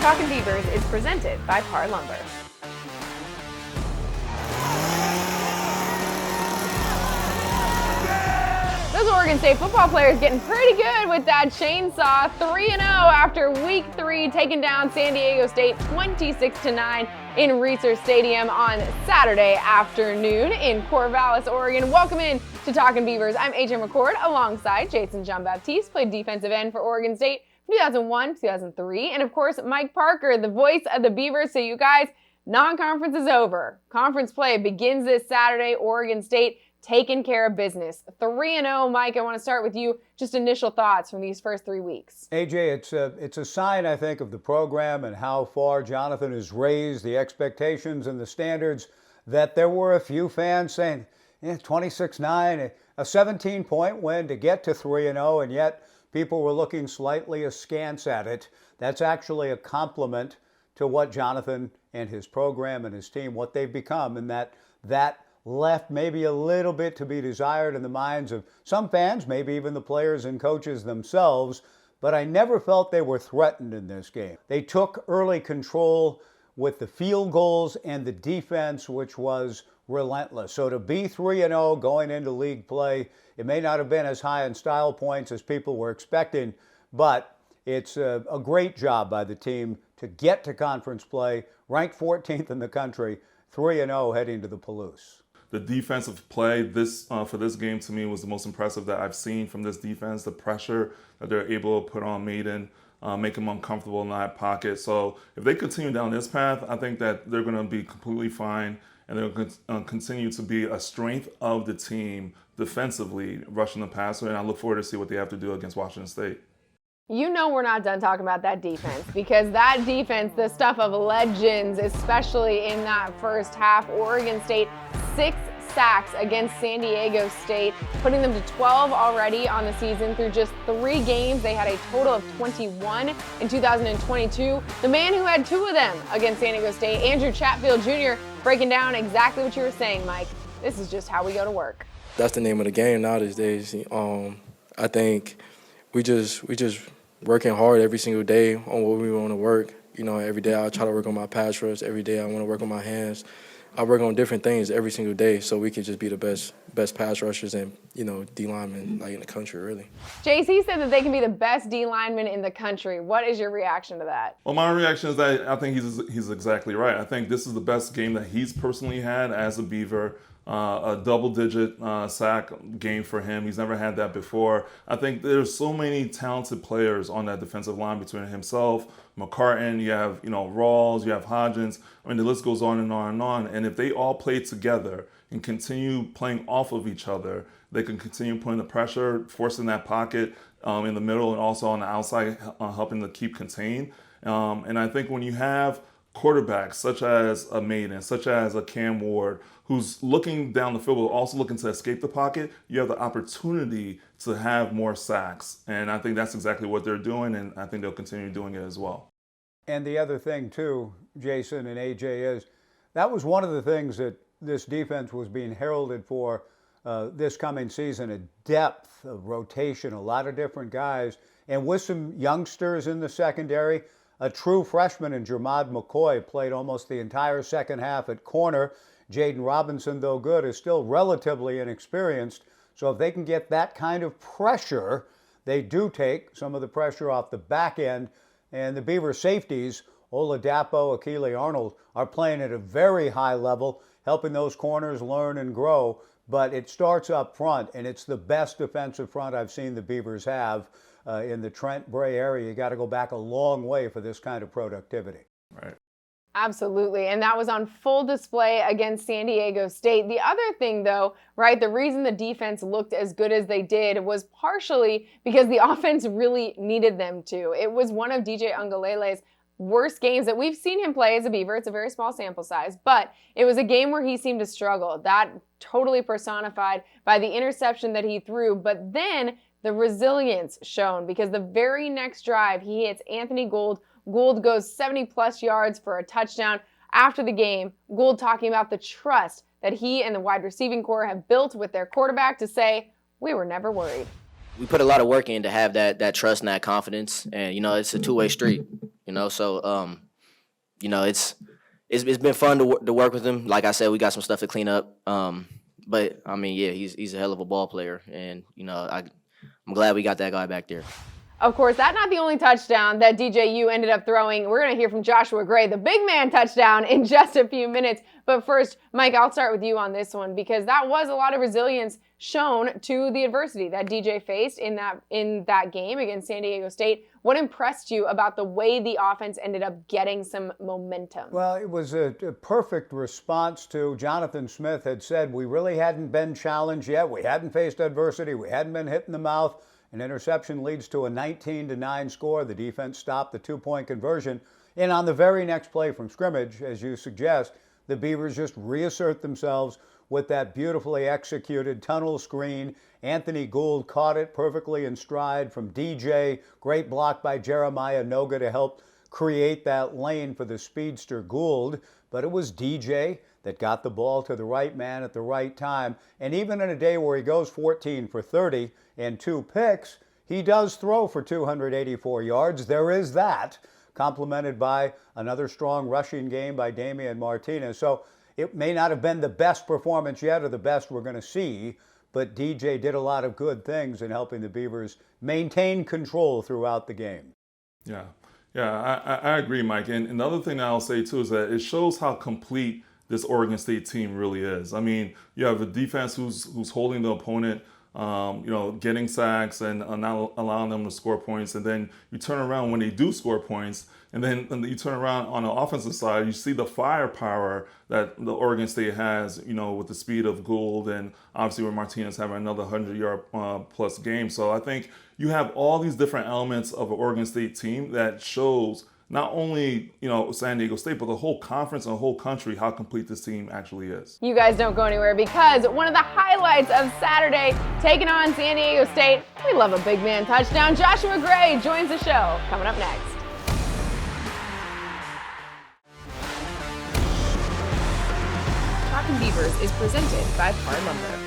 Talkin Beavers is presented by Par Lumber. Those Oregon State football players getting pretty good with that chainsaw. 3-0 after week 3, taking down San Diego State 26-9 in Reser Stadium on Saturday afternoon in Corvallis, Oregon. Welcome in to Talkin Beavers. I'm AJ McCord alongside Jason Jean-Baptiste, played defensive end for Oregon State 2001, 2003, and of course Mike Parker, the voice of the Beavers. So you guys, non-conference is over. Conference play begins this Saturday. Oregon State taking care of business. 3-0, Mike, I want to start with you. Just initial thoughts from these first 3 weeks. AJ, it's a sign, I think, of the program and how far Jonathan has raised the expectations and the standards, that there were a few fans saying, 26-9, a 17-point win to get to 3-0, and yet people were looking slightly askance at it. That's actually a compliment to what Jonathan and his program and his team, what they've become, and that left maybe a little bit to be desired in the minds of some fans, maybe even the players and coaches themselves, but I never felt they were threatened in this game. They took early control with the field goals and the defense, which was relentless. So to be 3-0 going into league play, it may not have been as high in style points as people were expecting, but it's a great job by the team to get to conference play, ranked 14th in the country, 3-0 heading to the Palouse. The defensive play for this game to me was the most impressive that I've seen from this defense. The pressure that they're able to put on Maiden, make him uncomfortable in that pocket. So if they continue down this path, I think that they're going to be completely fine, and they're going to continue to be a strength of the team defensively, rushing the passer, and I look forward to see what they have to do against Washington State. You know we're not done talking about that defense, because that defense, the stuff of legends, especially in that first half. Oregon State, 6 sacks against San Diego State, putting them to 12 already on the season through just 3 games. They had a total of 21 in 2022. The man who had 2 of them against San Diego State, Andrew Chatfield Jr., breaking down exactly what you were saying, Mike. This is just how we go to work. That's the name of the game now these days. I think we just working hard every single day on what we want to work. Every day I try to work on my pass rush. Every day I want to work on my hands. I work on different things every single day so we can just be the best pass rushers and, D linemen in the country, really. JC said that they can be the best D linemen in the country. What is your reaction to that? Well, my reaction is that I think he's exactly right. I think this is the best game that he's personally had as a Beaver. A double-digit sack game for him. He's never had that before. I think there's so many talented players on that defensive line between himself, McCartan, you have, Rawls, you have Hodgins. I mean, the list goes on and on and on. And if they all play together and continue playing off of each other, they can continue putting the pressure, forcing that pocket in the middle and also on the outside, helping to keep contained. And I think when you have quarterbacks such as a Maiden, such as a Cam Ward, who's looking down the field but also looking to escape the pocket, you have the opportunity to have more sacks. And I think that's exactly what they're doing, and I think they'll continue doing it as well. And the other thing, too, Jason and AJ, is that was one of the things that this defense was being heralded for this coming season, a depth of rotation, a lot of different guys, and with some youngsters in the secondary. A true freshman in Jermod McCoy played almost the entire second half at corner. Jaden Robinson, though good, is still relatively inexperienced. So if they can get that kind of pressure, they do take some of the pressure off the back end. And the Beaver safeties, Oladapo, Akili Arnold, are playing at a very high level, helping those corners learn and grow. But it starts up front, and it's the best defensive front I've seen the Beavers have in the Trent Bray area. You got to go back a long way for this kind of productivity. Right. Absolutely, and that was on full display against San Diego State. The other thing, though, right, the reason the defense looked as good as they did was partially because the offense really needed them to. It was one of DJ Ungalele's worst games that we've seen him play as a Beaver. It's a very small sample size, but it was a game where he seemed to struggle. That totally personified by the interception that he threw, but then the resilience shown, because the very next drive he hits Anthony Gould. Gould goes 70-plus yards for a touchdown. After the game, Gould talking about the trust that he and the wide receiving corps have built with their quarterback to say, we were never worried. We put a lot of work in to have that trust and that confidence, and, it's a two-way street. So it's been fun to work with him. Like I said, we got some stuff to clean up. But I mean, yeah, he's a hell of a ball player, and I'm glad we got that guy back there. Of course, that's not the only touchdown that DJU ended up throwing. We're going to hear from Joshua Gray, the big man touchdown, in just a few minutes. But first, Mike, I'll start with you on this one because that was a lot of resilience shown to the adversity that DJ faced in that game against San Diego State. What impressed you about the way the offense ended up getting some momentum? Well, it was a perfect response to Jonathan Smith had said we really hadn't been challenged yet. We hadn't faced adversity. We hadn't been hit in the mouth. An interception leads to a 19-9 score. The defense stopped the 2-point conversion. And on the very next play from scrimmage, as you suggest, the Beavers just reassert themselves with that beautifully executed tunnel screen. Anthony Gould caught it perfectly in stride from DJ. Great block by Jeremiah Noga to help create that lane for the speedster Gould. But it was DJ that got the ball to the right man at the right time. And even in a day where he goes 14 for 30 and 2 picks, he does throw for 284 yards. There is that, complemented by another strong rushing game by Damian Martinez. So it may not have been the best performance yet or the best we're going to see, but DJ did a lot of good things in helping the Beavers maintain control throughout the game. Yeah, I agree, Mike. And another thing that I'll say, too, is that it shows how complete this Oregon State team really is. I mean, you have a defense who's holding the opponent, getting sacks and not allowing them to score points. And then you turn around when they do score points, and then you turn around on the offensive side, you see the firepower that the Oregon State has, with the speed of Gould and obviously with Martinez having another 100-yard plus game. So I think you have all these different elements of an Oregon State team that shows not only, San Diego State, but the whole conference and the whole country, how complete this team actually is. You guys don't go anywhere because one of the highlights of Saturday, taking on San Diego State, we love a big man touchdown. Joshua Gray joins the show coming up next. Talkin Beavers is presented by Par Lumber.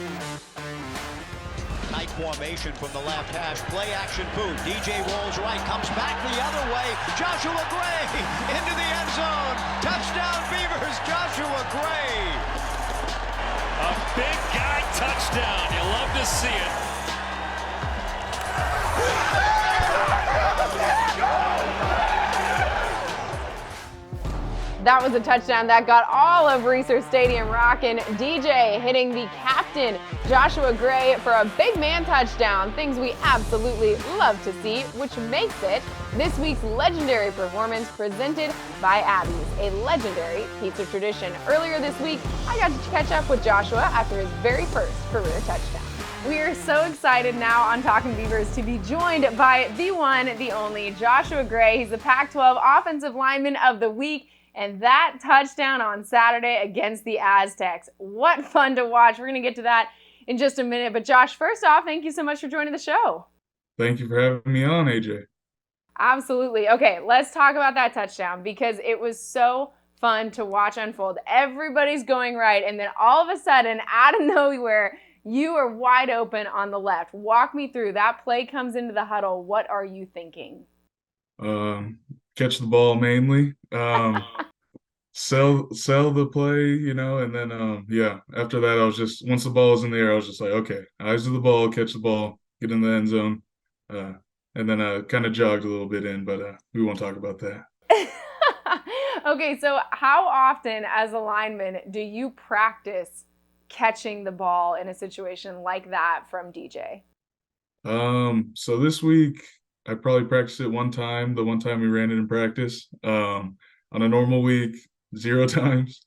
Tight formation from the left hash, play action boot. DJ rolls right, comes back the other way. Joshua Gray into the end zone. Touchdown Beavers, Joshua Gray. A big guy touchdown. You love to see it. That was a touchdown that got all of Reser Stadium rocking. DJ hitting the captain, Joshua Gray, for a big man touchdown. Things we absolutely love to see, which makes it this week's legendary performance presented by Abby's, a legendary pizza tradition. Earlier this week, I got to catch up with Joshua after his very first career touchdown. We are so excited now on Talkin Beavers to be joined by the one, the only, Joshua Gray. He's the Pac-12 Offensive Lineman of the Week. And that touchdown on Saturday against the Aztecs. What fun to watch. We're going to get to that in just a minute. But Josh, first off, thank you so much for joining the show. Thank you for having me on, AJ. Absolutely. Okay, let's talk about that touchdown because it was so fun to watch unfold. Everybody's going right, and then all of a sudden, out of nowhere, you are wide open on the left. Walk me through. That play comes into the huddle. What are you thinking? Catch the ball mainly. Sell the play, and then after that I was just, once the ball was in the air, I was just like, okay, eyes to the ball, catch the ball, get in the end zone. And then I kind of jogged a little bit in, but we won't talk about that. Okay, so how often as a lineman do you practice catching the ball in a situation like that from DJ? So this week I probably practiced it one time, the one time we ran it in practice. On a normal week, 0 times.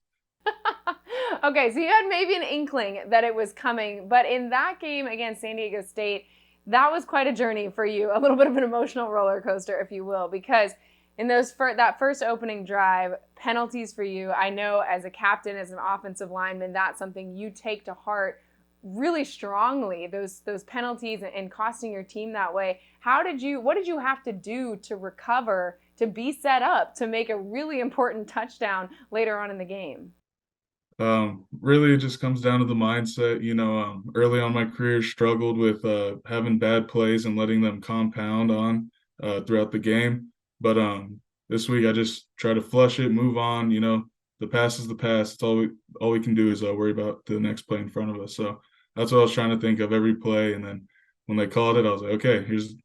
Okay, so you had maybe an inkling that it was coming, but in that game against San Diego State, that was quite a journey for you, a little bit of an emotional roller coaster, if you will, because in that first opening drive, penalties for you, I know as a captain, as an offensive lineman, that's something you take to heart really strongly, those penalties and costing your team that way. What did you have to do to recover, to be set up to make a really important touchdown later on in the game? Really, it just comes down to the mindset. Early on in my career, struggled with having bad plays and letting them compound on throughout the game. But this week I just try to flush it, move on. The past is the past. It's all we can do is worry about the next play in front of us. So that's what I was trying to think of every play. And then when they called it, I was like, okay, here's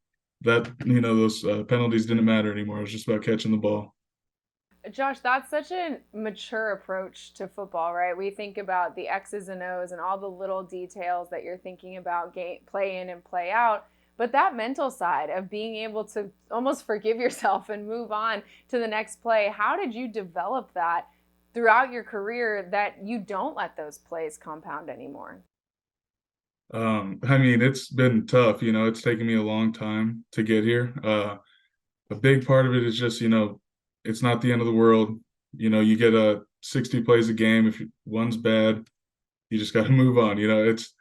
that. Those penalties didn't matter anymore. It was just about catching the ball. Josh, that's such a mature approach to football, right? We think about the X's and O's and all the little details that you're thinking about play in and play out. But that mental side of being able to almost forgive yourself and move on to the next play, how did you develop that throughout your career that you don't let those plays compound anymore? It's been tough. It's taken me a long time to get here. A big part of it is just, it's not the end of the world. You get 60 plays a game. If one's bad, you just got to move on. It's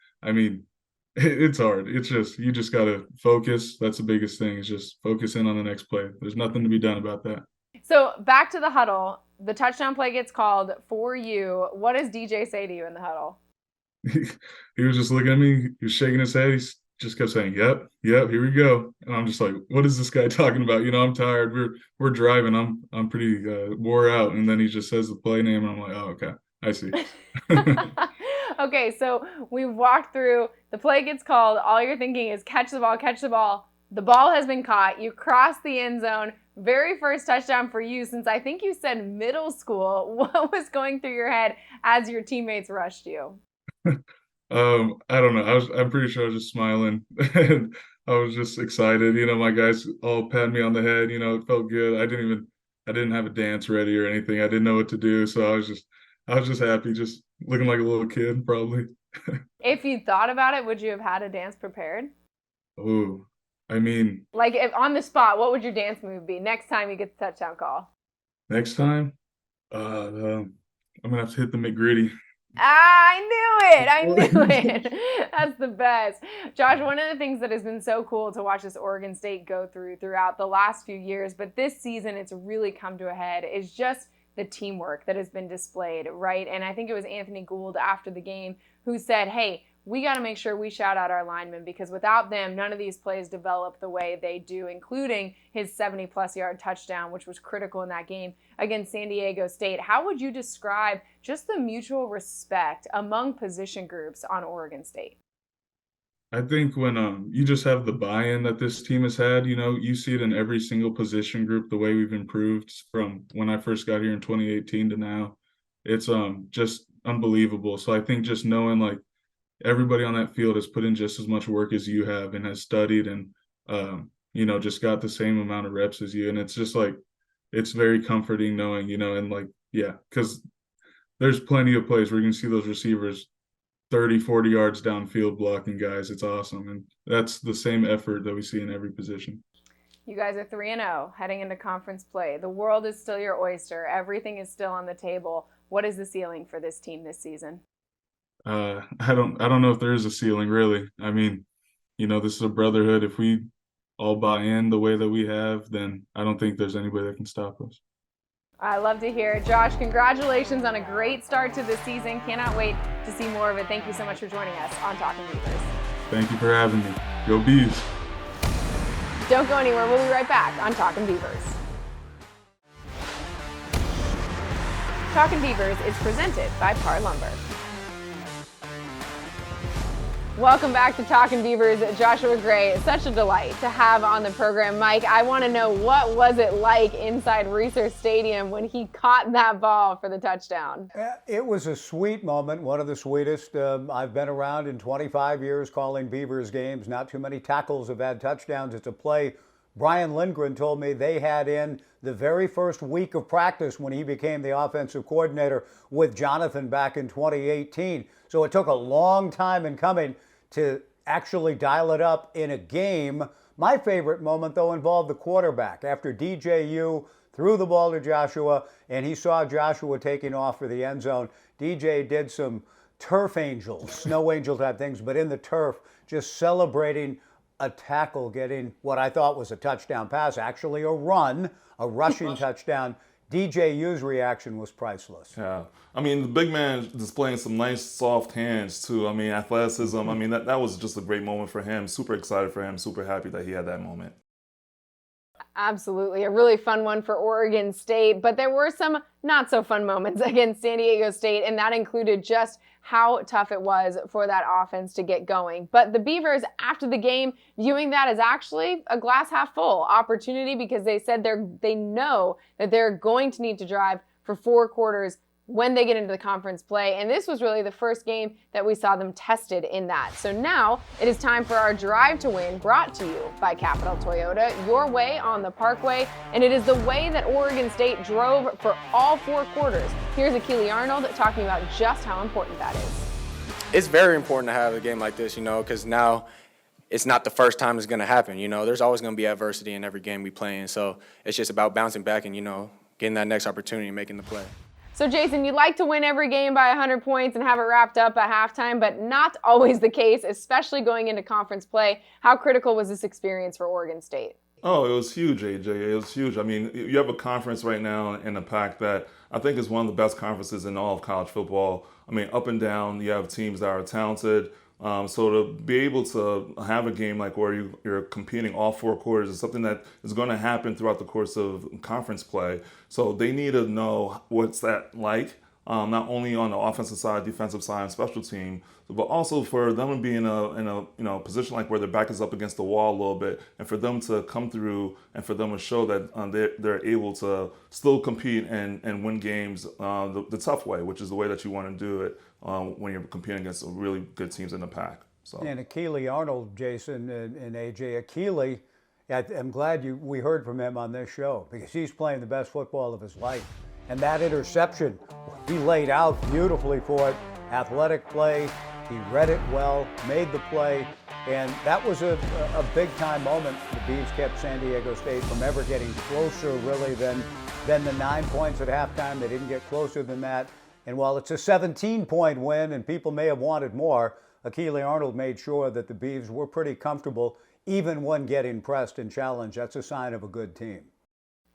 hard. It's just, you just got to focus. That's the biggest thing, is just focus in on the next play. There's nothing to be done about that. So back to the huddle, the touchdown play gets called for you. What does DJ say to you in the huddle? He was just looking at me. He was shaking his head. He just kept saying, yep, here we go. And I'm just like, what is this guy talking about? I'm tired. We're driving. I'm pretty wore out. And then he just says the play name, and I'm like, oh, okay, I see. Okay, so we walked through, the play gets called, all you're thinking is catch the ball, catch the ball. The ball has been caught. You cross the end zone. Very first touchdown for you since I think you said middle school. What was going through your head as your teammates rushed you? I don't know. I'm pretty sure I was just smiling. And I was just excited. My guys all patted me on the head. It felt good. I didn't have a dance ready or anything. I didn't know what to do. So I was just happy, just looking like a little kid, probably. If you thought about it, would you have had a dance prepared? Oh, like if on the spot, what would your dance move be next time you get the touchdown call? Next time, I'm gonna have to hit the McGritty. I knew it. That's the best. Josh, one of the things that has been so cool to watch this Oregon State go throughout the last few years, but this season it's really come to a head, is just the teamwork that has been displayed, right? And I think it was Anthony Gould after the game who said, hey, we got to make sure we shout out our linemen, because without them, none of these plays develop the way they do, including his 70-plus yard touchdown, which was critical in that game against San Diego State. How would you describe just the mutual respect among position groups on Oregon State? I think when you just have the buy-in that this team has had, you see it in every single position group, the way we've improved from when I first got here in 2018 to now. It's just unbelievable. So I think just knowing like everybody on that field has put in just as much work as you have and has studied and, just got the same amount of reps as you. And it's just like, it's very comforting knowing, and like, yeah, because there's plenty of plays where you can see those receivers 30, 40 yards downfield blocking guys. It's awesome. And that's the same effort that we see in every position. You guys are 3-0 heading into conference play. The world is still your oyster. Everything is still on the table. What is the ceiling for this team this season? I don't know if there is a ceiling, really. This is a brotherhood. If we all buy in the way that we have, then I don't think there's anybody that can stop us. I love to hear it. Josh, congratulations on a great start to the season. Cannot wait to see more of it. Thank you so much for joining us on Talkin Beavers. Thank you for having me. Go Bees. Don't go anywhere. We'll be right back on Talkin Beavers. Talkin Beavers is presented by Par Lumber. Welcome back to Talkin Beavers. Joshua Gray, such a delight to have on the program. Mike, I want to know, what was it like inside Research Stadium when he caught that ball for the touchdown? It was a sweet moment, one of the sweetest. I've been around in 25 years calling Beavers games. Not too many tackles have had touchdowns. It's a play Brian Lindgren told me they had in the very first week of practice when he became the offensive coordinator with Jonathan back in 2018. So it took a long time in coming to actually dial it up in a game. My favorite moment, though, involved the quarterback. After DJU threw the ball to Joshua and he saw Joshua taking off for the end zone, DJ did some turf angels, snow angel type things, but in the turf, just celebrating a tackle, getting what I thought was a touchdown pass, actually a run, a rushing touchdown. DJU's reaction was priceless. Yeah. The big man displaying some nice soft hands too. Athleticism. That was just a great moment for him. Super excited for him. Super happy that he had that moment. Absolutely. A really fun one for Oregon State, but there were some not so fun moments against San Diego State, and that included just how tough it was for that offense to get going. But the Beavers, after the game, viewing that as actually a glass half full opportunity, because they said they know that they're going to need to drive for 4 quarters when they get into the conference play. And this was really the first game that we saw them tested in that. So now it is time for our Drive to Win, brought to you by Capital Toyota, your way on the Parkway. And it is the way that Oregon State drove for all 4 quarters. Here's Akili Arnold talking about just how important that is. It's very important to have a game like this, because now it's not the first time it's going to happen. There's always going to be adversity in every game we play in. So it's just about bouncing back and, getting that next opportunity and making the play. So, Jason, you'd like to win every game by 100 points and have it wrapped up at halftime, but not always the case, especially going into conference play. How critical was this experience for Oregon State? Oh, it was huge, AJ. It was huge. I mean, you have a conference right now in the Pac that I think is one of the best conferences in all of college football. I mean, up and down, you have teams that are talented. So to be able to have a game like where you're competing all 4 quarters is something that is going to happen throughout the course of conference play. So they need to know what's that like, not only on the offensive side, defensive side, and special team, but also for them to be in a position like where their back is up against the wall a little bit, and for them to come through and for them to show that they're able to still compete and win games the tough way, which is the way that you want to do it when you're competing against really good teams in the Pac. So. And Akili Arnold, Jason and AJ, Akili, I'm glad we heard from him on this show, because he's playing the best football of his life. And that interception, he laid out beautifully for it. Athletic play, he read it well, made the play, and that was a big-time moment. The Beavs kept San Diego State from ever getting closer, really, than the 9 points at halftime. They didn't get closer than that. And while it's a 17-point win, and people may have wanted more, Akili Arnold made sure that the Beavs were pretty comfortable, even when getting pressed and challenged. That's a sign of a good team.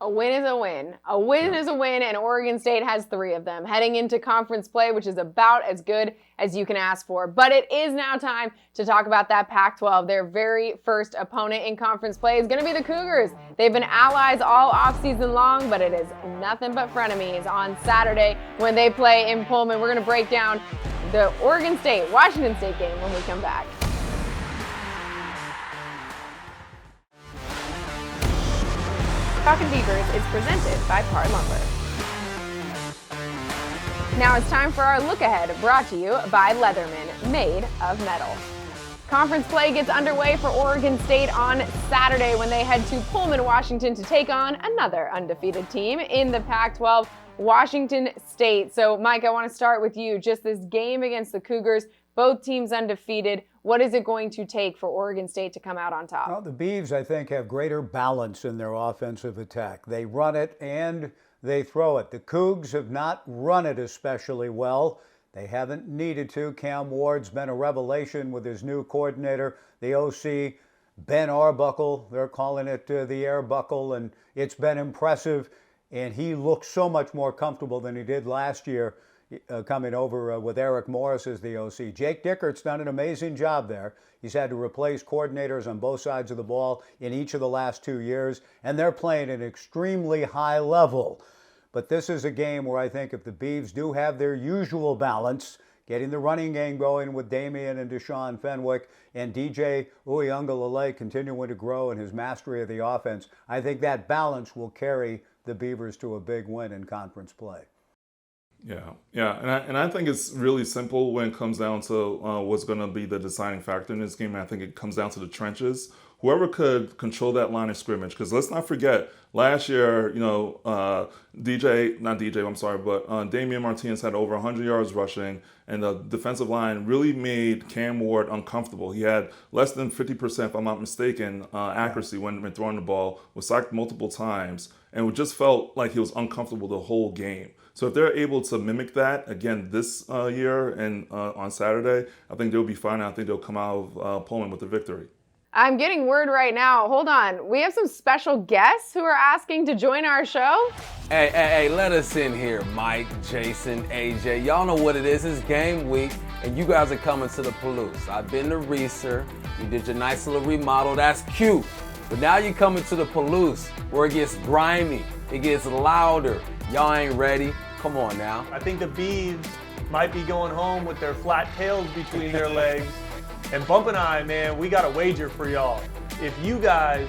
A win is a win. A win is a win, and Oregon State has 3 of them heading into conference play, which is about as good as you can ask for. But it is now time to talk about that Pac-12. Their very first opponent in conference play is going to be the Cougars. They've been allies all offseason long, but it is nothing but frenemies on Saturday when they play in Pullman. We're going to break down the Oregon State-Washington State game when we come back. Talkin Beavers is presented by Par Lumber. Now it's time for our look ahead, brought to you by Leatherman, made of metal. Conference play gets underway for Oregon State on Saturday when they head to Pullman, Washington to take on another undefeated team in the Pac-12, Washington State. So, Mike, I want to start with you. Just this game against the Cougars, both teams undefeated. What is it going to take for Oregon State to come out on top? Well, the Beavs, I think, have greater balance in their offensive attack. They run it and they throw it. The Cougs have not run it especially well. They haven't needed to. Cam Ward's been a revelation with his new coordinator, the OC, Ben Arbuckle. They're calling it the Airbuckle, and it's been impressive. And he looks so much more comfortable than he did last year. Coming over with Eric Morris as the OC. Jake Dickert's done an amazing job there. He's had to replace coordinators on both sides of the ball in each of the last 2 years, and they're playing at an extremely high level. But this is a game where I think if the Beavs do have their usual balance, getting the running game going with Damian and Deshaun Fenwick, and DJ Uiagalelei continuing to grow in his mastery of the offense, I think that balance will carry the Beavers to a big win in conference play. Yeah, and I think it's really simple when it comes down to what's going to be the deciding factor in this game. I think it comes down to the trenches. Whoever could control that line of scrimmage, because let's not forget, last year, Damian Martinez had over 100 yards rushing, and the defensive line really made Cam Ward uncomfortable. He had less than 50%, if I'm not mistaken, accuracy when throwing the ball, was sacked multiple times, and it just felt like he was uncomfortable the whole game. So if they're able to mimic that again this year and on Saturday, I think they'll be fine. I think they'll come out of Pullman with the victory. I'm getting word right now. Hold on. We have some special guests who are asking to join our show. Hey, let us in here, Mike, Jason, AJ. Y'all know what it is. It's game week, and you guys are coming to the Palouse. I've been to Reeser. You did your nice little remodel. That's cute. But now you come into the Palouse where it gets grimy, it gets louder. Y'all ain't ready. Come on now. I think the Beavs might be going home with their flat tails between their legs. And Bump and I, man, we got a wager for y'all. If you guys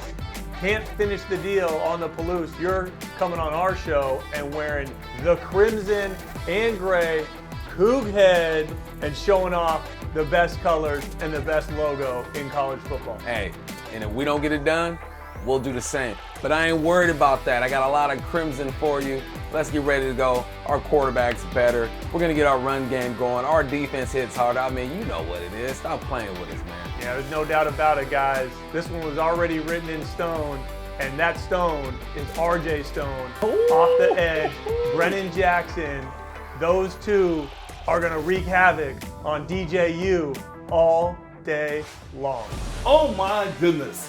can't finish the deal on the Palouse, you're coming on our show and wearing the crimson and gray Coug head and showing off the best colors and the best logo in college football. Hey, and if we don't get it done, we'll do the same. But I ain't worried about that. I got a lot of crimson for you. Let's get ready to go. Our quarterback's better. We're going to get our run game going. Our defense hits harder. I mean, you know what it is. Stop playing with us, man. Yeah, there's no doubt about it, guys. This one was already written in stone, and that stone is RJ Stone. Off the edge, Brennan Jackson. Those two are going to wreak havoc on DJU all day long. Oh my goodness.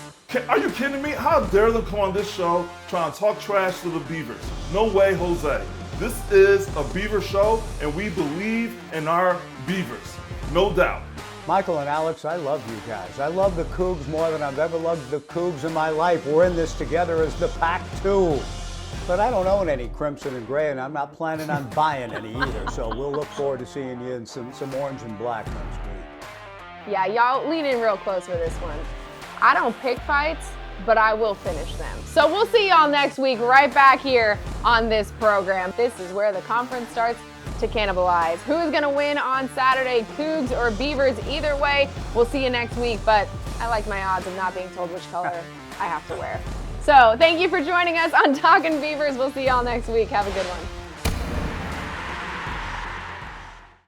Are you kidding me? How dare them come on this show trying to talk trash to the Beavers? No way, Jose. This is a Beaver show, and we believe in our Beavers. No doubt. Michael and Alex, I love you guys. I love the Cougs more than I've ever loved the Cougs in my life. We're in this together as the Pack 2. But I don't own any crimson and gray, and I'm not planning on buying any either. So we'll look forward to seeing you in some orange and black next week. Yeah, y'all lean in real close for this one. I don't pick fights, but I will finish them. So we'll see y'all next week right back here on this program. This is where the conference starts to cannibalize. Who is going to win on Saturday, Cougs or Beavers? Either way, we'll see you next week. But I like my odds of not being told which color I have to wear. So thank you for joining us on Talkin Beavers. We'll see y'all next week. Have a good one.